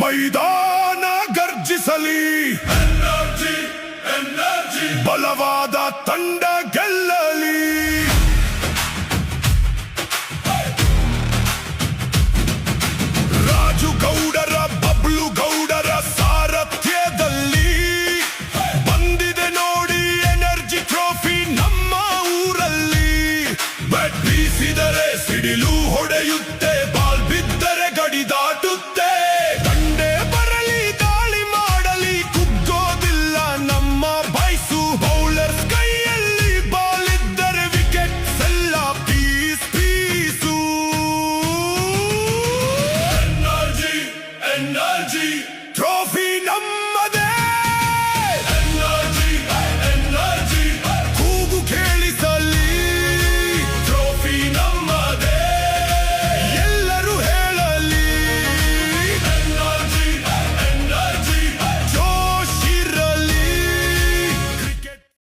ಮೈದಾನ ಗರ್ಜಿಸಲಿ, ಬಲವಾದ ತಂಡ ಗೆಲ್ಲಲಿ. ರಾಜು ಗೌಡರ ಬಬ್ಲು ಗೌಡರ ಸಾರಥ್ಯದಲ್ಲಿ ಬಂದಿದೆ ನೋಡಿ ಎನರ್ಜಿ ಟ್ರೋಫಿ ನಮ್ಮ ಊರಲ್ಲಿ. ಬ್ಯಾಟ್ ಬೀಸಿದರೆ ಸಿಡಿಲು ಹೊಡೆಯುತ್ತೆ.